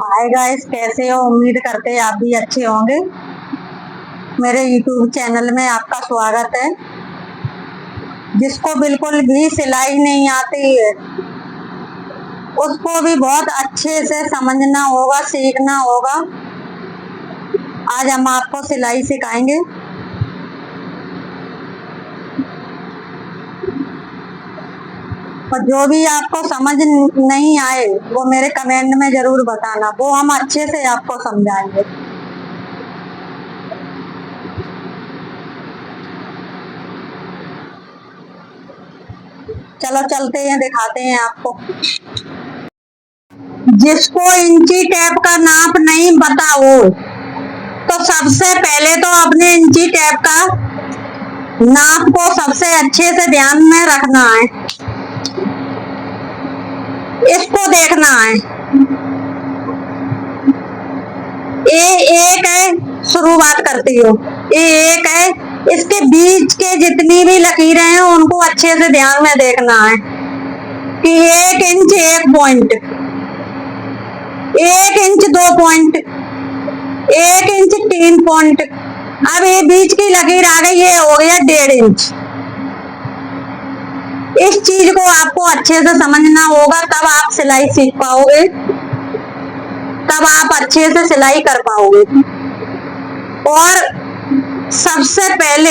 Hi guys, कैसे हो? उम्मीद करते हैं आप भी अच्छे होंगे। मेरे YouTube चैनल में आपका स्वागत है। जिसको बिल्कुल भी सिलाई नहीं आती है उसको भी बहुत अच्छे से समझना होगा, सीखना होगा। आज हम आपको सिलाई सिखाएंगे। और जो भी आपको समझ नहीं आए वो मेरे कमेंट में जरूर बताना, वो हम अच्छे से आपको समझाएंगे। चलो चलते हैं, दिखाते हैं आपको। जिसको इंची टेप का नाप नहीं पता हो तो सबसे पहले तो अपने इंची टेप का नाप को सबसे अच्छे से ध्यान में रखना है। इसको देखना है। ये एक है, शुरुआत करती हो, ये एक है। इसके बीच के जितनी भी लकीरें हैं उनको अच्छे से ध्यान में देखना है कि 1 inch 1 point, 1 inch 2 point, 1 inch 3 point. अब ये बीच की लकीर आ गई, ये हो गया 1.5 इंच। इस चीज को आपको अच्छे से समझना होगा, तब आप सिलाई सीख पाओगे, तब आप अच्छे से सिलाई कर पाओगे। और सबसे पहले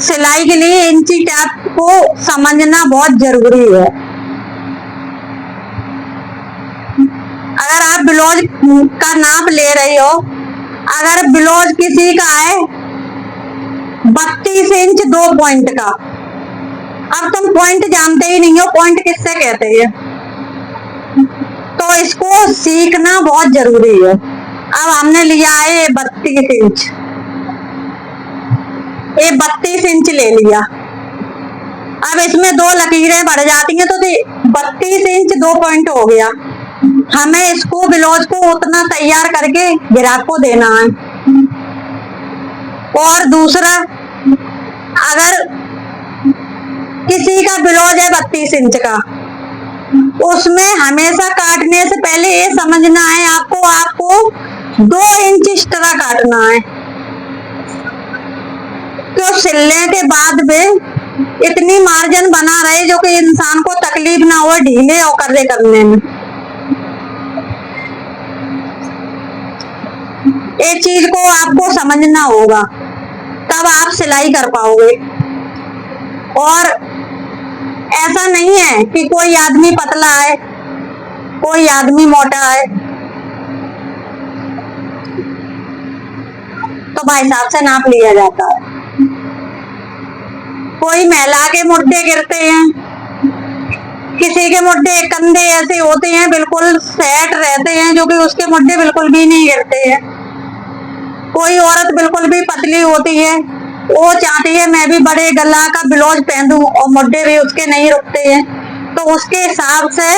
सिलाई के लिए इंची टेप को समझना बहुत जरूरी है। अगर आप ब्लाउज का नाप ले रही हो, अगर ब्लाउज किसी का है 32 इंच 2 पॉइंट का, अब तुम पॉइंट जानते ही नहीं हो, पॉइंट किससे कहते हैं, तो इसको सीखना बहुत जरूरी है। अब हमने लिया है 32 इंच, ये 32 इंच ले लिया। अब इसमें 2 लकीरें बढ़ जाती हैं तो 32 इंच 2 पॉइंट हो गया। हमें इसको ब्लाउज को उतना तैयार करके ग्राहक को देना है। और दूसरा, अगर किसी का ब्लाउज है 32 इंच का, उसमें हमेशा काटने से पहले ये समझना है आपको 2 इंच एक्स्ट्रा काटना है, तो सिलने के बाद में इतनी मार्जिन बना रहे जो कि इंसान को तकलीफ ना हो ढीले और कर्रे करने में। ये चीज को आपको समझना होगा, तब आप सिलाई कर पाओगे। और ऐसा नहीं है कि कोई आदमी पतला है, कोई आदमी मोटा है, तो भाई साहब से नाप लिया जाता है। कोई महिला के मुड्डे गिरते हैं, किसी के मुड्डे कंधे ऐसे होते हैं बिल्कुल सेट रहते हैं जो कि उसके मुड्डे बिल्कुल भी नहीं गिरते हैं। कोई औरत बिल्कुल भी पतली होती है, वो चाहती है मैं भी बड़े गला का ब्लाउज पहनूं और मुड्डे भी उसके नहीं रुकते हैं, तो उसके हिसाब से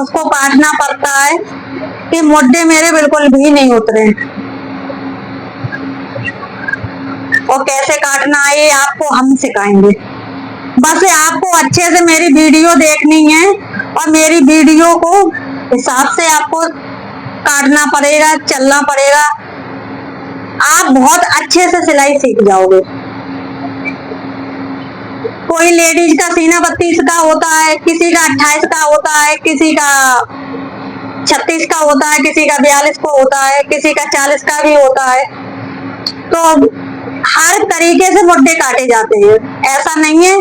उसको काटना पड़ता है कि मुड्डे मेरे बिल्कुल भी नहीं उतरे। और कैसे काटना है ये आपको हम सिखाएंगे। बस आपको अच्छे से मेरी वीडियो देखनी है और मेरी वीडियो को हिसाब से आपको काटना पड़ेगा, चलना पड़ेगा। आप बहुत अच्छे से सिलाई सीख जाओगे। कोई लेडीज का सीना 32 का होता है, किसी का 28 का होता है, किसी का 36 का होता है, किसी का 42 का होता है, किसी का 40 का भी होता है। तो हर तरीके से मुड्डे काटे जाते हैं। ऐसा नहीं है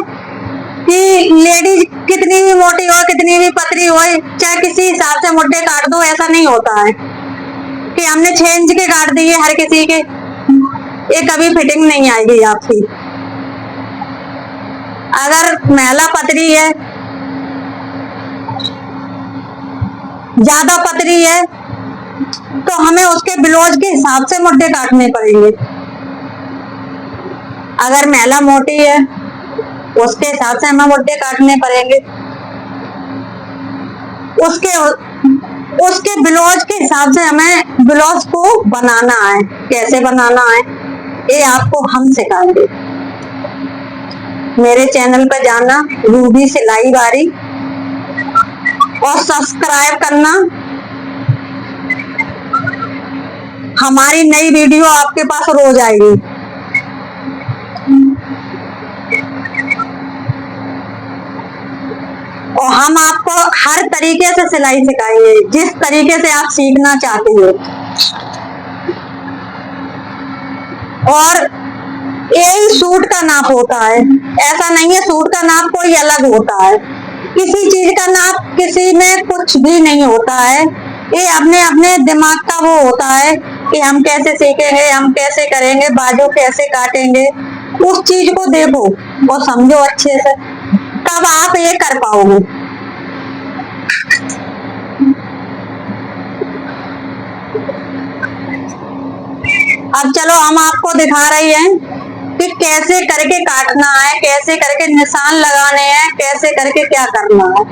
कि लेडीज कितनी भी मोटी हो, कितनी भी पतली हो, चाहे किसी हिसाब से मुड्डे काट दो, ऐसा नहीं होता है कि हमने 6 इंच के काट दिए हर किसी के। ये कभी फिटिंग नहीं आएगी आपकी। अगर महिला पतली है, ज्यादा पतली है, तो हमें उसके ब्लाउज के हिसाब से मुड्डे काटने पड़ेंगे। अगर महिला मोटी है, उसके हिसाब से हमें मुड्डे काटने पड़ेंगे। उसके ब्लाउज के हिसाब से हमें ब्लाउज को बनाना है। कैसे बनाना है ये आपको हम सिखाएंगे। मेरे चैनल पर जाना, रूबी सिलाई बारी, और सब्सक्राइब करना हमारी नई वीडियो आपके पास रोज आएगी। और हम आपको हर तरीके से सिलाई सिखाएंगे, जिस तरीके से आप सीखना चाहते हो। और यही सूट का नाप होता है, ऐसा नहीं है सूट का नाप कोई अलग होता है। किसी चीज का नाप किसी में कुछ भी नहीं होता है। ये अपने अपने दिमाग का वो होता है कि हम कैसे सीखेंगे, हम कैसे करेंगे, बाजू कैसे काटेंगे। उस चीज को देखो और समझो अच्छे से, तब आप ये कर पाओगे। अब चलो हम आपको दिखा रही हैं कि कैसे करके काटना है, कैसे करके निशान लगाने हैं, कैसे करके क्या करना है।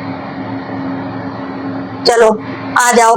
चलो आ जाओ।